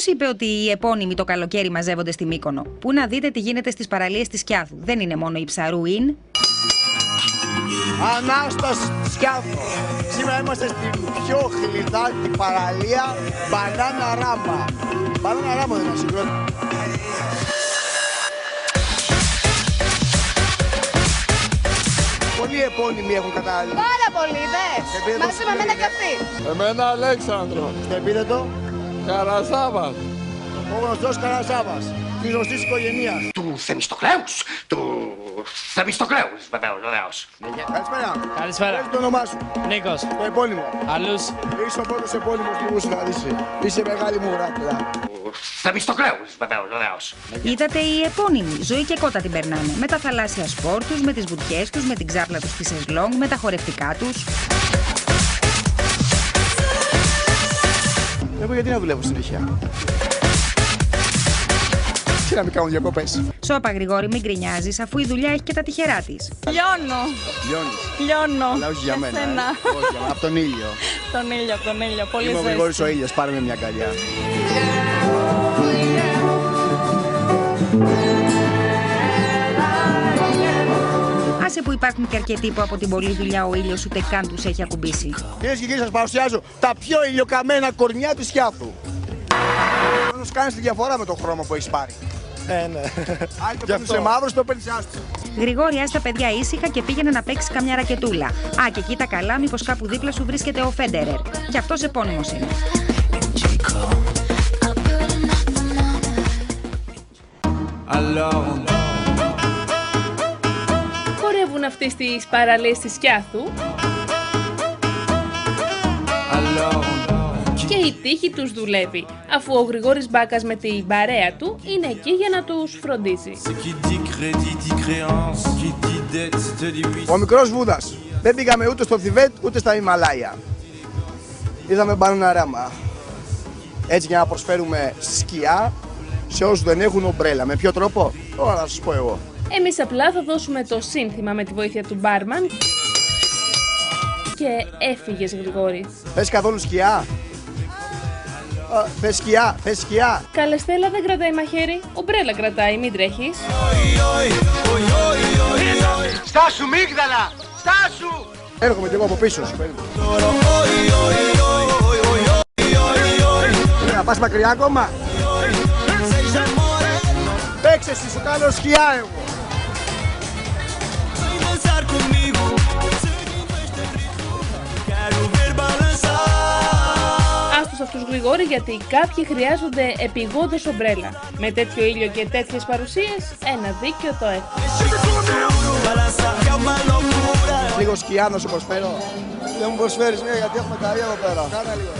Ποιος είπε ότι οι επώνυμοι το καλοκαίρι μαζεύονται στη Μύκονο? Πού να δείτε τι γίνεται στις παραλίες της Σκιάθου. Δεν είναι μόνο η Ψαρού in. Ανάσταση της Σκιάθου. Σήμερα είμαστε στην πιο χλιδάτη παραλία, Μπανάνα Ράμα. Μπανάνα Ράμα δεν είναι συγκρότημα. Πολλοί επώνυμοι έχουν κατάληψει. Πάρα πολύ, δες. Μαζί με εμένα και αυτή. Εμένα Αλέξανδρο. Στο επίθετο. Καρασάβας. Ο γνωστός Καρασάβας. Της γνωστής οικογένειας. Του Θεμιστοκλέους. Του Θεμιστοκλέους, βεβαίως. Καλησπέρα. Καλησπέρα. Πες το όνομά σου. Νίκος. Το επώνυμο. Αλλούς. Είσαι ο πρώτος επώνυμος που μου συναντήσει. Είσαι μεγάλη μου ράκλα. Του Θεμιστοκλέους, βεβαίως. Είδατε οι επώνυμοι. Ζωή και κότα την περνάνε. Με τα θαλάσσια σπορ τους, με τις βουτιές τους, με την ξάπλα τους στη σεζλόγκ, με τα χορευτικά τους. Εγώ γιατί να δουλεύω συνέχεια. Τι να μην κάνω διακοπές. Σώπα Γρηγόρη, μην γκρινιάζεις, αφού η δουλειά έχει και τα τυχερά της. Λιώνω. Λιώνεις. Λιώνω. Αλλά όχι για μένα. Εσένα. Όχι για μένα. Από τον ήλιο. Από τον ήλιο. Πολύ Είμαι ο ζέστη. Γρηγόρης ο ήλιος. Πάρε με μια αγκαλιά. Άσε που υπάρχουν και αρκετοί που από την πολλή δουλειά ο ήλιος ούτε καν τους έχει ακουμπήσει. Κυρίες και κύριοι, σας παρουσιάζω τα πιο ηλιοκαμένα κορμιά της Σκιάθου. Όμως κάνεις τη διαφορά με τον χρώμα που έχεις πάρει. Ναι. Αν το παίρνεις σε μαύρο, το παίρνεις άσπρο. Γρηγόρη, άσε τα παιδιά ήσυχα και πήγαινε να παίξει καμιά ρακετούλα. Α, και κοίτα καλά, μήπως κάπου δίπλα σου βρίσκεται ο Φέντερερ. Και αυτός επώνυμος είναι. Χορεύουν αυτοί στις παραλίες της Σκιάθου και η τύχη τους δουλεύει, αφού ο Γρηγόρης Μπάκας με την παρέα του είναι εκεί για να τους φροντίζει. Ο μικρός Βούδας. Δεν πήγαμε ούτε στο Θιβέτ ούτε στα Ιμαλάια. Είδαμε Μπανάνα Ράμα. Έτσι για να προσφέρουμε σκιά σε όσους δεν έχουν ομπρέλα. Με ποιο τρόπο? Τώρα θα σας πω εγώ. Εμείς απλά θα δώσουμε το σύνθημα με τη βοήθεια του μπάρμαν και έφυγες Γρηγόρη. Θες καθόλου σκιά? Θες σκιά? Θες σκιά? Καλέ Στέλλα, δεν κρατάει μαχαίρι, ομπρέλα κρατάει, μην τρέχεις. Στάσου μίγδαλα! Στάσου! Έρχομαι κι εγώ από πίσω σου. Να πας μακριά ακόμα? Παίξε εσύ, σου κάνω σκιά εγώ. Άστος αυτούς Γρηγόρη, γιατί κάποιοι χρειάζονται επειγόντως ομπρέλα. Με τέτοιο ήλιο και τέτοιες παρουσίες, ένα δίκιο το έχω. Λίγο σκιά να σου προσφέρω. Δεν μου προσφέρεις μία γιατί έχουμε καρία εδώ πέρα. Κάνε λίγο.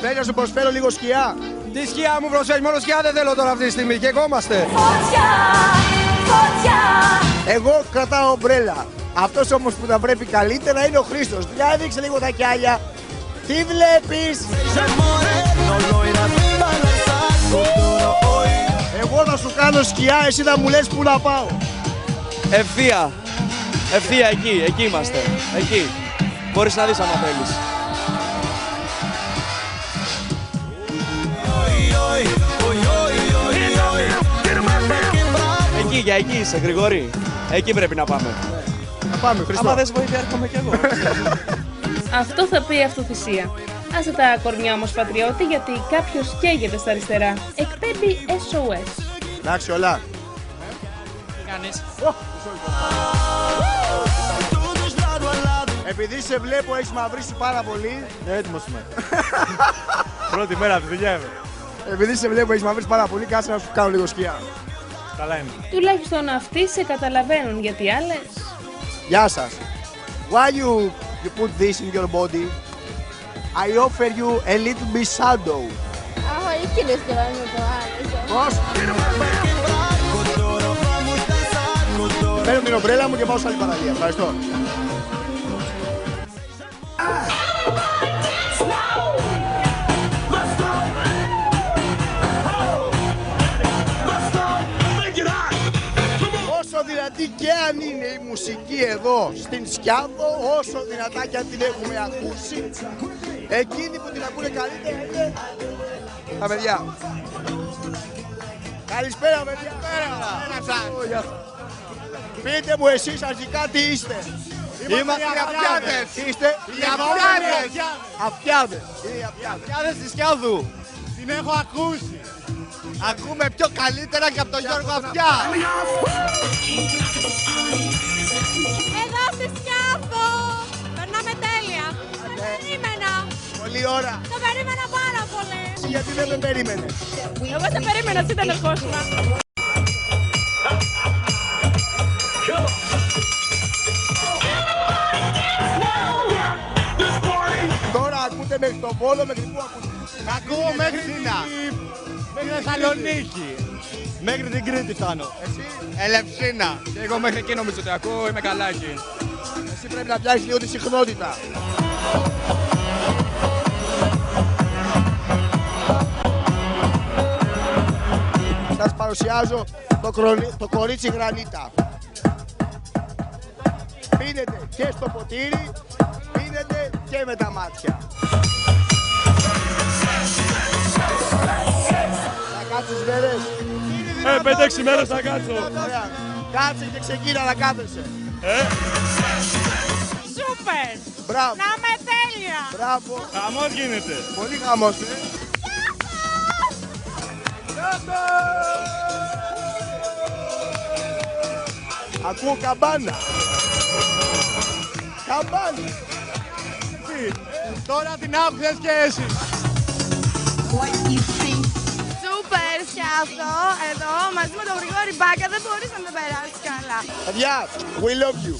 Θέλω να σου προσφέρω λίγο σκιά. Τι σκιά μου προσφέρει, μόνο σκιά δεν θέλω τώρα αυτή τη στιγμή και εγώ είμαστε. Εγώ κρατάω ομπρέλα. Αυτός όμως που τα βρέπει καλύτερα είναι ο Χρήστος. Για δείξε λίγο τα κιάλια. Τι βλέπεις? Εγώ θα σου κάνω σκιά, εσύ θα μου λες πού να πάω. Ευθεία. Ευθεία εκεί είμαστε. Εκεί. Μπορείς να δεις άμα θέλεις. Εκεί είσαι Γρηγόρη. Εκεί πρέπει να πάμε. Να πάμε, Χρήστο. Άμα δες βοήθεια έρχομαι κι εγώ. Αυτό θα πει αυτοθυσία. Άσε τα κορμιά όμως πατριώτη, γιατί κάποιος καίγεται στα αριστερά. Εκπέμπει SOS. Εντάξει όλα. Τι κάνεις? Επειδή σε βλέπω έχεις μαυρίσει πάρα πολύ. Έτοιμος είμαι. Πρώτη μέρα από τη δουλειά είμαι. Επειδή σε βλέπω έχεις μαυρίσει πάρα πολύ, κάτσε να σου κάνω λίγο σκιά. Καλά είμαι. Τουλάχιστον αυτοί σε καταλαβαίνουν, γιατί άλλες... Γεια σας. While you put this in your body, I offer you a little bit shadow. Αχ, εκείνες το βάζουμε το άλλο. Πώς? Παίρνω την ομπρέλα μου και πάω σε άλλη παραλία. Ευχαριστώ. Όσο δυνατή και αν είναι η μουσική εδώ στην Σκιάθο, όσο δυνατά και αν την έχουμε ακούσει, Εκείνοι που την ακούνε καλύτερα είναι τα παιδιά. Καλησπέρα παιδιά. Καλησπέρα. Πείτε μου εσείς αρχικά τι είστε. Είμαστε οι Αυτιάδες. Είστε Οι Αυτιάδες. Αυτιάδες. Αυτιάδες της Σκιάδου. Την έχω ακούσει. Ακούμε πιο καλύτερα και από τον Γιώργο Αυτιά. Εδώ στη Σκιάθο. Περνάμε τέλεια. Το περίμενα. Πολλή ώρα. Το περίμενα πάρα πολύ. Γιατί δεν με περίμενε. Εγώ σε περίμενα, εσύ ήταν ερχόσουνα. Τώρα ακούτε μέχρι τον Βόλο, μέχρι πού ακούτε. Ακούω μέχρι Σίνα. Μέχρι Θεσσαλονίκη. Μέχρι την Κρήτη φτάνω. Εσύ, Ελευσίνα. Και εγώ μέχρι εκεί νομίζω ότι ακούω, είμαι καλά εκεί. εσύ πρέπει να πιάσεις λίγο τη συχνότητα. Σας παρουσιάζω το κορίτσι Γρανίτα. Πίνετε και στο ποτήρι, πίνετε και με τα μάτια. Θα κάτσεις μέρες. 5-6 μέρες θα κάτσω. Ωραία. Κάτσε και ξεκίνα να κάθεσαι. Σούπερ. Μπράβο. Να είμαι τέλεια. Μπράβο. Χαμός γίνεται. Πολύ χαμός. Ακούω καμπάνα. Καμπάνα. Τώρα την άκουσες και εσύ. Σούπερ Σκιάθο. Εδώ μαζί με τον Γρηγόρη Μπάκα δεν μπορείς να με περάσεις καλά. Παιδιά, we love you.